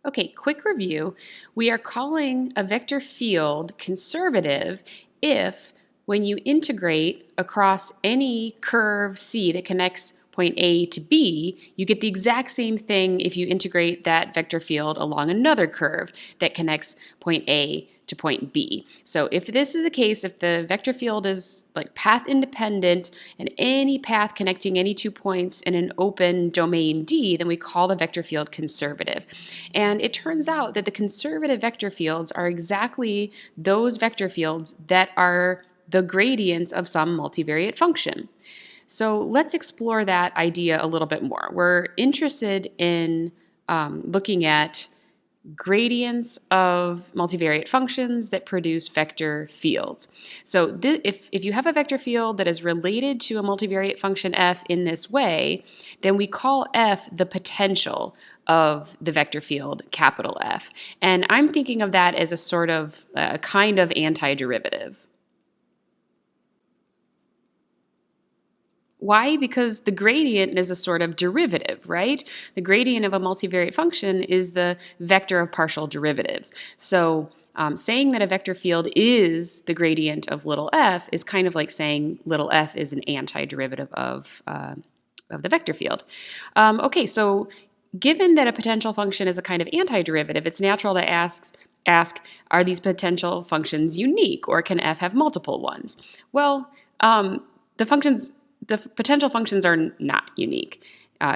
Okay, quick review. We are calling a vector field conservative if, when you integrate across any curve C that connects point A to B, you get the exact same thing if you integrate that vector field along another curve that connects point A to point B. So if this is the case, if the vector field is like path independent and any path connecting any 2 points in an open domain D, then we call the vector field conservative. And it turns out that the conservative vector fields are exactly those vector fields that are the gradients of some multivariate function. So let's explore that idea a little bit more. We're interested in looking at gradients of multivariate functions that produce vector fields. So if you have a vector field that is related to a multivariate function f in this way, then we call f the potential of the vector field, capital F. And I'm thinking of that as a sort of kind of antiderivative. Why? Because the gradient is a sort of derivative, right? The gradient of a multivariate function is the vector of partial derivatives. So saying that a vector field is the gradient of little f is kind of like saying little f is an antiderivative of the vector field. Okay, so given that a potential function is a kind of antiderivative, it's natural to ask, are these potential functions unique, or can f have multiple ones? Well, the potential functions are not unique,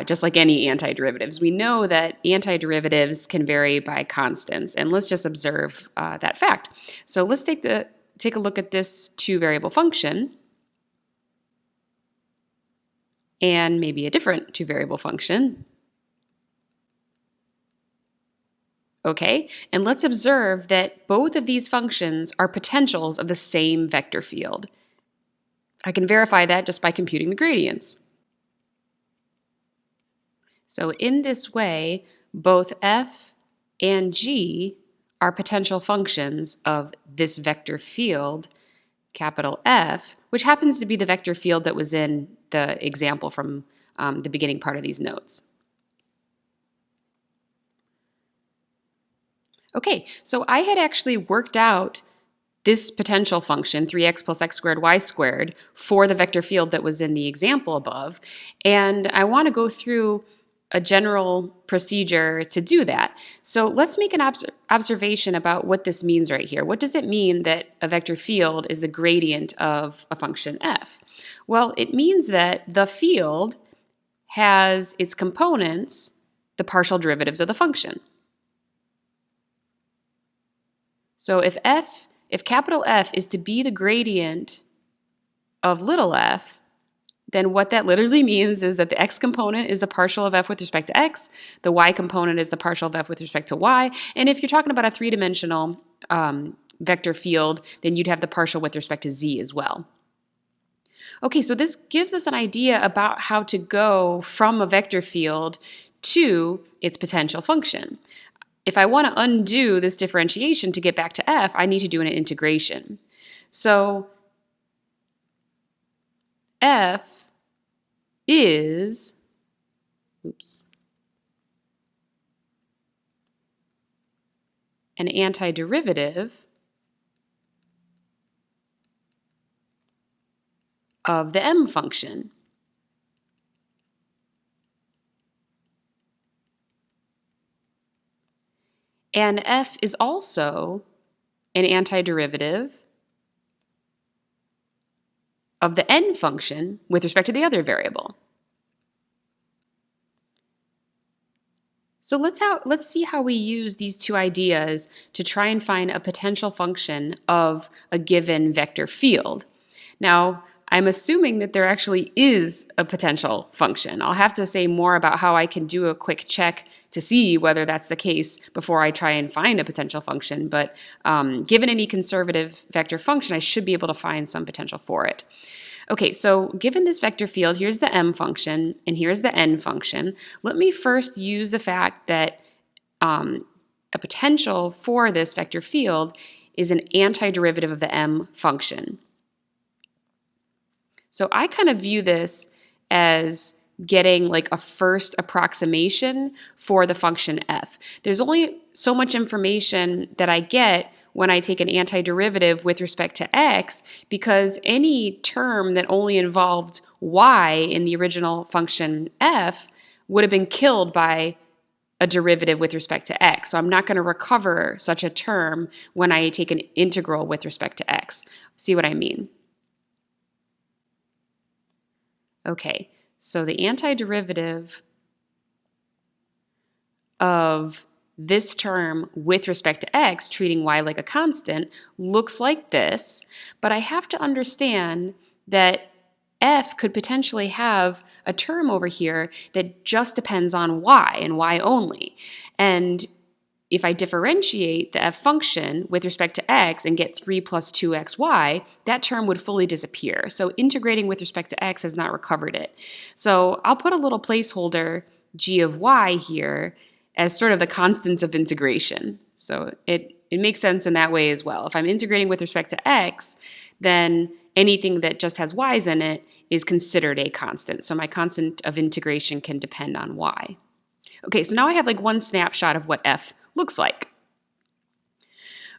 just like any antiderivatives. We know that antiderivatives can vary by constants, and let's just observe that fact. So let's take a look at this two-variable function and maybe a different two-variable function. Okay, and let's observe that both of these functions are potentials of the same vector field. I can verify that just by computing the gradients. So in this way, both f and g are potential functions of this vector field, capital F, which happens to be the vector field that was in the example from the beginning part of these notes. Okay, so I had actually worked out this potential function, 3x plus x squared y squared, for the vector field that was in the example above. And I want to go through a general procedure to do that. So let's make an observation about what this means right here. What does it mean that a vector field is the gradient of a function f? Well, it means that the field has its components, the partial derivatives of the function. So if capital F is to be the gradient of little f, then what that literally means is that the x component is the partial of f with respect to x, the y component is the partial of f with respect to y, and if you're talking about a three-dimensional vector field, then you'd have the partial with respect to z as well. Okay, so this gives us an idea about how to go from a vector field to its potential function. If I want to undo this differentiation to get back to f, I need to do an integration. So f is, an antiderivative of the m function. And f is also an antiderivative of the n function with respect to the other variable. So let's see how we use these two ideas to try and find a potential function of a given vector field. Now, I'm assuming that there actually is a potential function. I'll have to say more about how I can do a quick check to see whether that's the case before I try and find a potential function, but given any conservative vector function, I should be able to find some potential for it. Okay, so given this vector field, here's the m function and here's the n function. Let me first use the fact that a potential for this vector field is an antiderivative of the m function. So I kind of view this as getting like a first approximation for the function f. There's only so much information that I get when I take an antiderivative with respect to x, because any term that only involved y in the original function f would have been killed by a derivative with respect to x. So I'm not going to recover such a term when I take an integral with respect to x. See what I mean? Okay, so the antiderivative of this term with respect to x, treating y like a constant, looks like this, but I have to understand that f could potentially have a term over here that just depends on y and y only. And if I differentiate the f function with respect to x and get 3 plus 2xy, that term would fully disappear. So integrating with respect to x has not recovered it. So I'll put a little placeholder g of y here as sort of the constants of integration. So it makes sense in that way as well. If I'm integrating with respect to x, then anything that just has y's in it is considered a constant. So my constant of integration can depend on y. Okay, so now I have like one snapshot of what f looks like.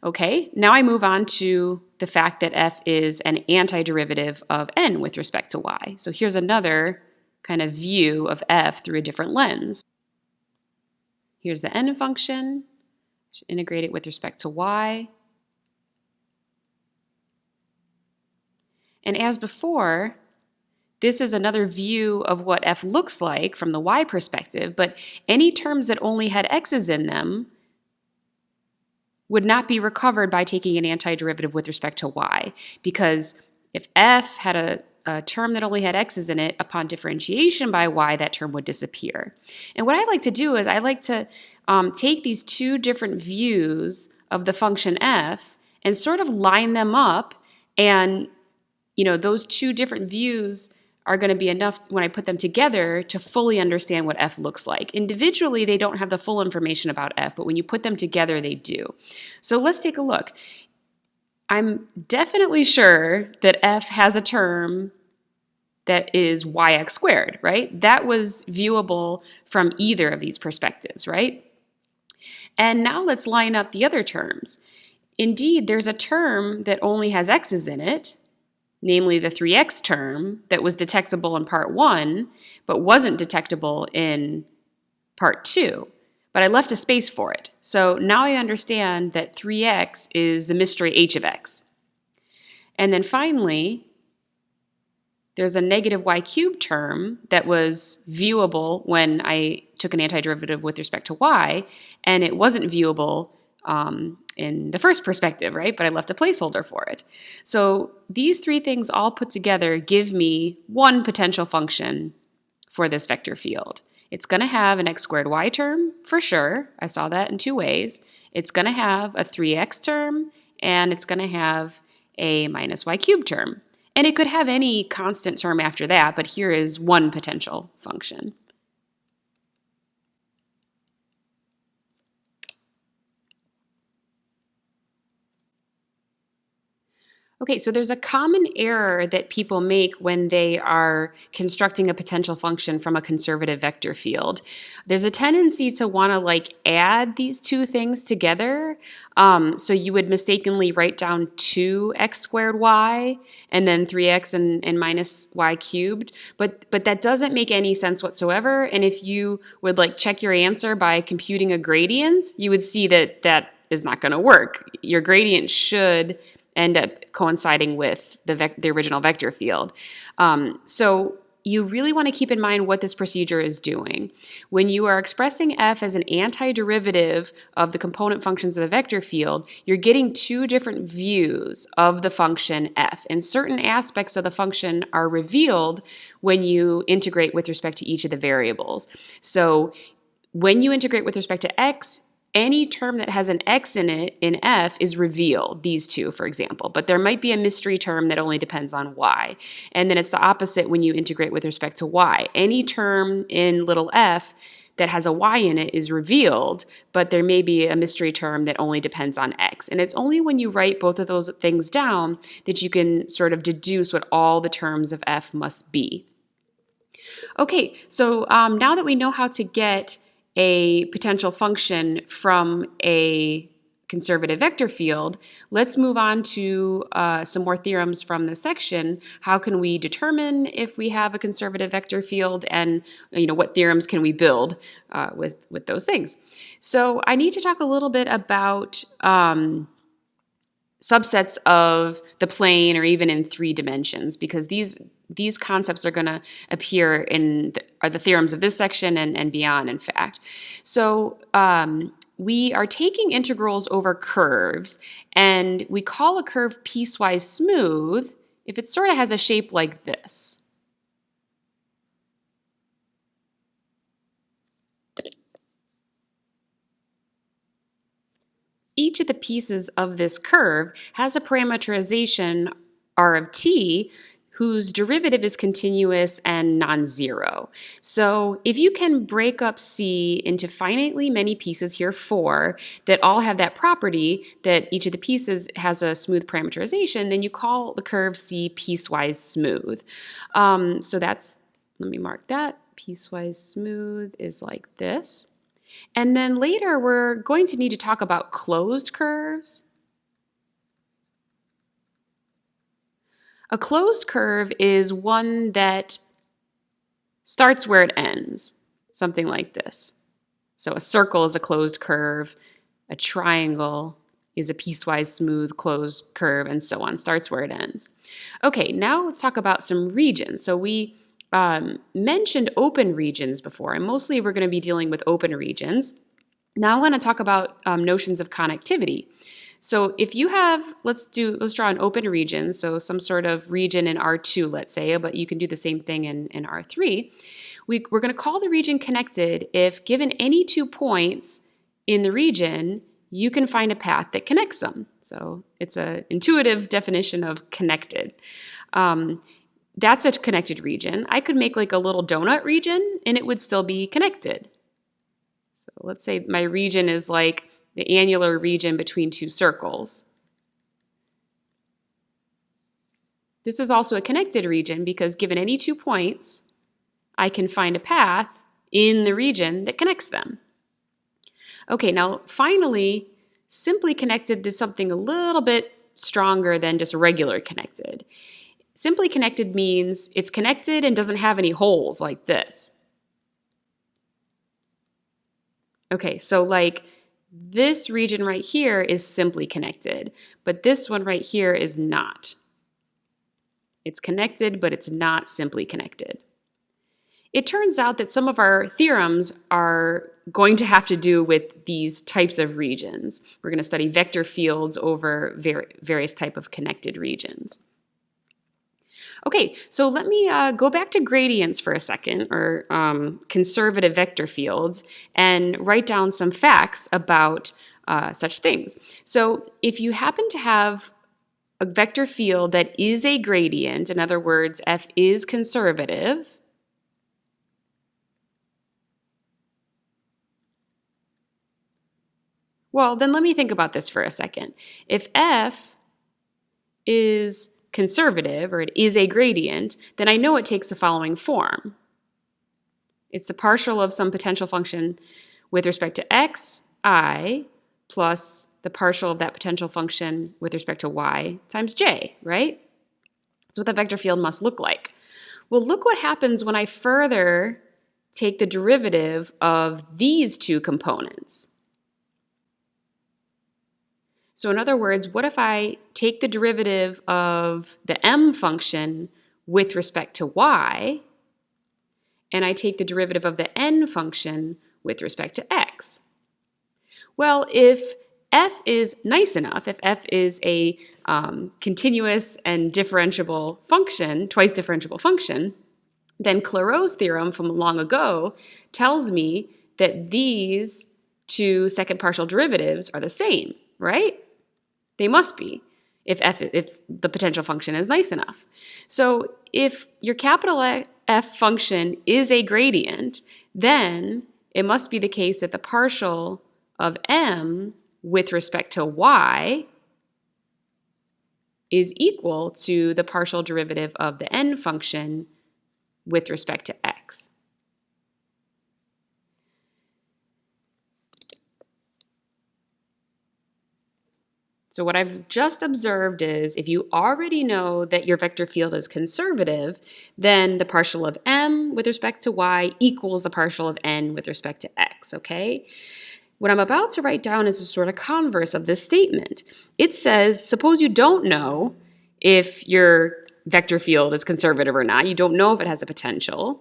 Okay, now I move on to the fact that f is an antiderivative of n with respect to y. So here's another kind of view of f through a different lens. Here's the n function. Should integrate it with respect to y. And as before, this is another view of what f looks like from the y perspective, but any terms that only had x's in them would not be recovered by taking an antiderivative with respect to y, because if f had a term that only had x's in it, upon differentiation by y, that term would disappear. And what I like to do is I like to take these two different views of the function f and sort of line them up, and those two different views are going to be enough when I put them together to fully understand what f looks like. Individually, they don't have the full information about f, but when you put them together, they do. So let's take a look. I'm definitely sure that f has a term that is yx squared, right? That was viewable from either of these perspectives, right? And now let's line up the other terms. Indeed, there's a term that only has x's in it, namely the 3x term that was detectable in part 1, but wasn't detectable in part 2. But I left a space for it. So now I understand that 3x is the mystery h of x. And then finally, there's a negative y cubed term that was viewable when I took an antiderivative with respect to y, and it wasn't viewable in the first perspective, right? But I left a placeholder for it. So these three things all put together give me one potential function for this vector field. It's going to have an x squared y term, for sure. I saw that in two ways. It's going to have a 3x term, and it's going to have a minus y cubed term. And it could have any constant term after that, but here is one potential function. Okay, so there's a common error that people make when they are constructing a potential function from a conservative vector field. There's a tendency to want to add these two things together. So you would mistakenly write down 2x squared y and then 3x and minus y cubed. But that doesn't make any sense whatsoever. And if you would check your answer by computing a gradient, you would see that that is not going to work. Your gradient should end up coinciding with the original vector field. So you really want to keep in mind what this procedure is doing. When you are expressing f as an antiderivative of the component functions of the vector field, you're getting two different views of the function f, and certain aspects of the function are revealed when you integrate with respect to each of the variables. So when you integrate with respect to x, any term that has an x in it in f is revealed, these two, for example. But there might be a mystery term that only depends on y. And then it's the opposite when you integrate with respect to y. Any term in little f that has a y in it is revealed, but there may be a mystery term that only depends on x. And it's only when you write both of those things down that you can sort of deduce what all the terms of f must be. Okay, so now that we know how to get a potential function from a conservative vector field, let's move on to some more theorems from this section. How can we determine if we have a conservative vector field, and what theorems can we build with those things? So I need to talk a little bit about subsets of the plane, or even in 3 dimensions, because these concepts are going to appear in the theorems of this section and beyond, in fact. So we are taking integrals over curves, and we call a curve piecewise smooth if it sort of has a shape like this. Each of the pieces of this curve has a parameterization R of t whose derivative is continuous and non-zero. So if you can break up C into finitely many pieces, here 4, that all have that property that each of the pieces has a smooth parameterization, then you call the curve C piecewise smooth. So that's, let me mark that, piecewise smooth is like this. And then later, we're going to need to talk about closed curves. A closed curve is one that starts where it ends, something like this. So a circle is a closed curve, a triangle is a piecewise smooth closed curve, and so on, starts where it ends. Okay, now let's talk about some regions. So we mentioned open regions before, and mostly we're going to be dealing with open regions. Now I want to talk about notions of connectivity. So if you have, let's draw an open region, so some sort of region in R2, let's say, but you can do the same thing in R3. We're going to call the region connected if, given any 2 points in the region, you can find a path that connects them. So it's an intuitive definition of connected. That's a connected region. I could make like a little donut region, and it would still be connected. So let's say my region is like the annular region between 2 circles. This is also a connected region because given any 2 points, I can find a path in the region that connects them. Okay, now finally, simply connected is something a little bit stronger than just regular connected. Simply connected means it's connected and doesn't have any holes like this. Okay, so like this region right here is simply connected, but this one right here is not. It's connected, but it's not simply connected. It turns out that some of our theorems are going to have to do with these types of regions. We're going to study vector fields over various type of connected regions. Okay, so let me go back to gradients for a second, or conservative vector fields, and write down some facts about such things. So if you happen to have a vector field that is a gradient, in other words, f is conservative, well, then let me think about this for a second. If f is conservative, or it is a gradient, then I know it takes the following form. It's the partial of some potential function with respect to x, I, plus the partial of that potential function with respect to y times j, right? That's what the vector field must look like. Well, look what happens when I further take the derivative of these 2 components. So in other words, what if I take the derivative of the m function with respect to y, and I take the derivative of the n function with respect to x? Well, if f is nice enough, if f is a continuous and differentiable function, twice differentiable function, then Clairaut's theorem from long ago tells me that these 2 second partial derivatives are the same, right? They must be if the potential function is nice enough. So if your capital F function is a gradient, then it must be the case that the partial of m with respect to y is equal to the partial derivative of the n function with respect to x. So what I've just observed is if you already know that your vector field is conservative, then the partial of m with respect to y equals the partial of n with respect to x, okay? What I'm about to write down is a sort of converse of this statement. It says, suppose you don't know if your vector field is conservative or not. You don't know if it has a potential.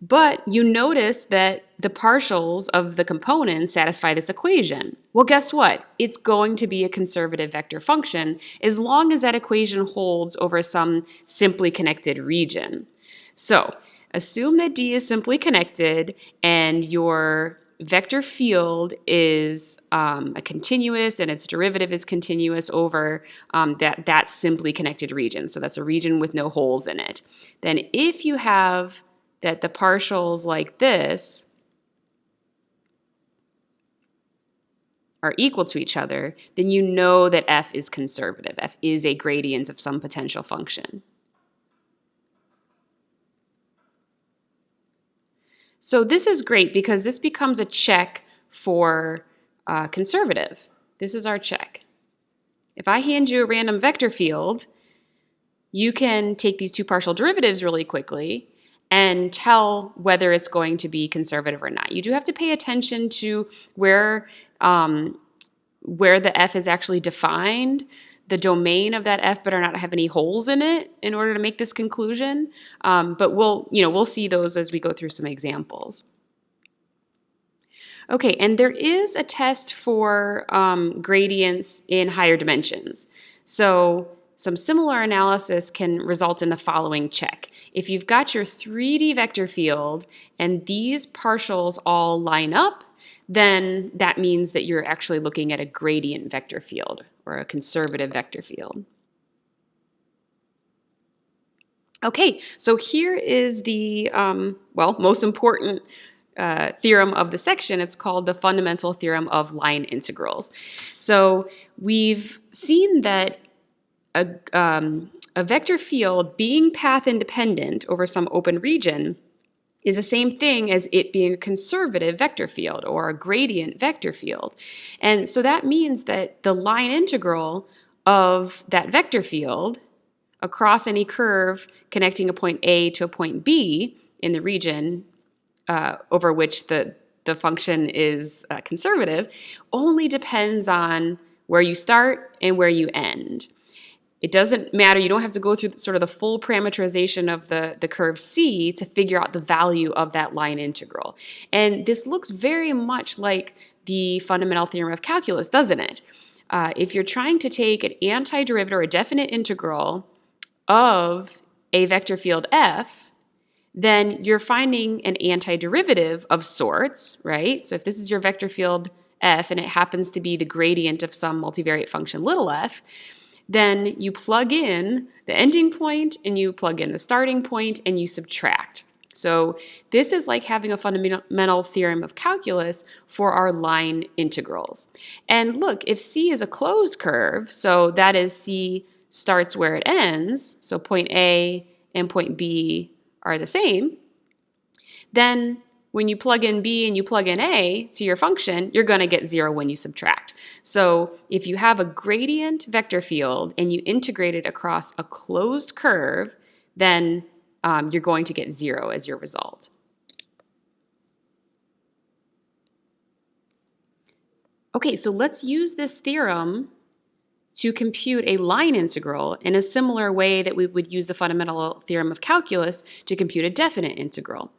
But you notice that the partials of the components satisfy this equation. Well, guess what? It's going to be a conservative vector function as long as that equation holds over some simply connected region. So assume that D is simply connected and your vector field is a continuous and its derivative is continuous over that simply connected region. So that's a region with no holes in it. Then if you have that the partials like this are equal to each other, then you know that f is conservative. F is a gradient of some potential function. So this is great because this becomes a check for conservative. This is our check. If I hand you a random vector field, you can take these two partial derivatives really quickly and tell whether it's going to be conservative or not. You do have to pay attention to where the f is actually defined, the domain of that f better not have any holes in it in order to make this conclusion. But we'll see those as we go through some examples. Okay, and there is a test for gradients in higher dimensions. So some similar analysis can result in the following check. If you've got your 3D vector field and these partials all line up, then that means that you're actually looking at a gradient vector field or a conservative vector field. Okay, so here is the, most important theorem of the section. It's called the fundamental theorem of line integrals. So we've seen that a vector field being path independent over some open region is the same thing as it being a conservative vector field or a gradient vector field. And so that means that the line integral of that vector field across any curve connecting a point A to a point B in the region over which the function is conservative only depends on where you start and where you end. It doesn't matter. You don't have to go through sort of the full parameterization of the curve C to figure out the value of that line integral. And this looks very much like the fundamental theorem of calculus, doesn't it? If you're trying to take an antiderivative or a definite integral of a vector field f, then you're finding an antiderivative of sorts, right? So if this is your vector field f and it happens to be the gradient of some multivariate function little f, then you plug in the ending point and you plug in the starting point and you subtract. So this is like having a fundamental theorem of calculus for our line integrals. And look, if C is a closed curve, so that is C starts where it ends, so point A and point B are the same, then when you plug in B and you plug in A to your function, you're going to get 0 when you subtract. So if you have a gradient vector field and you integrate it across a closed curve, then you're going to get 0 as your result. Okay, so let's use this theorem to compute a line integral in a similar way that we would use the fundamental theorem of calculus to compute a definite integral.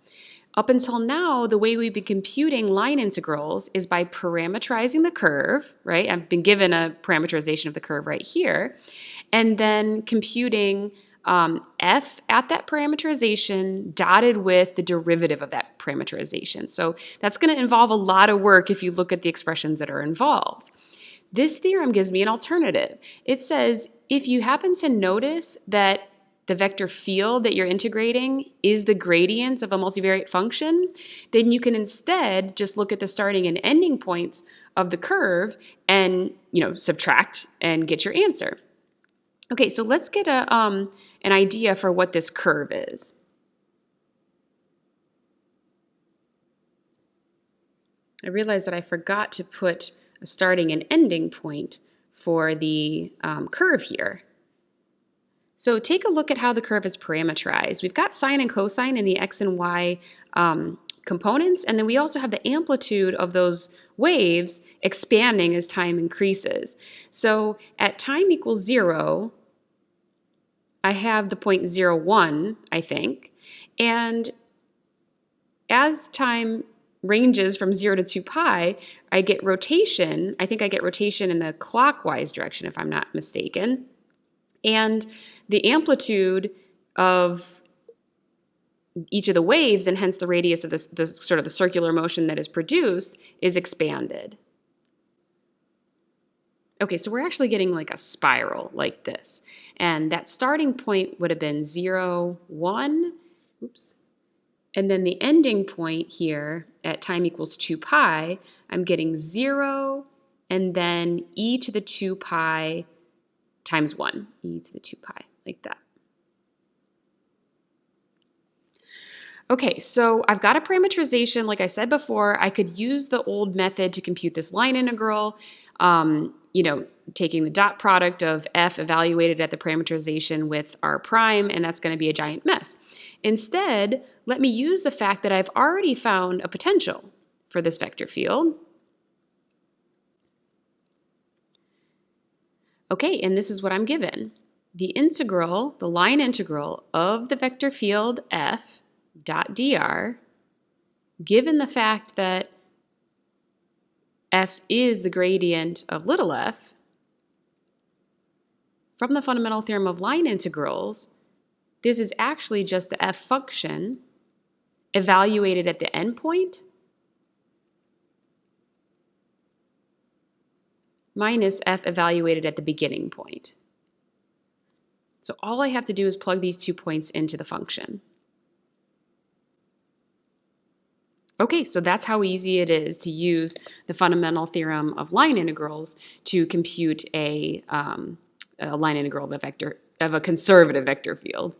Up until now, the way we've been computing line integrals is by parameterizing the curve, right? I've been given a parameterization of the curve right here, and then computing f at that parameterization dotted with the derivative of that parameterization. So that's going to involve a lot of work if you look at the expressions that are involved. This theorem gives me an alternative. It says if you happen to notice that the vector field that you're integrating is the gradient of a multivariate function, then you can instead just look at the starting and ending points of the curve and subtract and get your answer. Okay, so let's get an idea for what this curve is. I realized that I forgot to put a starting and ending point for the curve here. So take a look at how the curve is parameterized. We've got sine and cosine in the x and y components, and then we also have the amplitude of those waves expanding as time increases. So at time equals 0, I have the point 0, 1, I think, and as time ranges from 0 to 2 pi, I get rotation. I think I get rotation in the clockwise direction, if I'm not mistaken. And the amplitude of each of the waves, and hence the radius of the sort of the circular motion that is produced, is expanded. Okay, so we're actually getting like a spiral like this. And that starting point would have been 0, 1, oops. And then the ending point here at time equals 2 pi, I'm getting 0 and then e to the 2 pi times 1, e to the 2 pi, like that. Okay, so I've got a parameterization. Like I said before, I could use the old method to compute this line integral, taking the dot product of f evaluated at the parameterization with r prime, and that's going to be a giant mess. Instead, let me use the fact that I've already found a potential for this vector field. Okay, and this is what I'm given. The integral, the line integral of the vector field f dot dr, given the fact that f is the gradient of little f, from the fundamental theorem of line integrals, this is actually just the f function evaluated at the endpoint minus f evaluated at the beginning point. So all I have to do is plug these 2 points into the function. Okay, so that's how easy it is to use the fundamental theorem of line integrals to compute a line integral of a conservative vector field.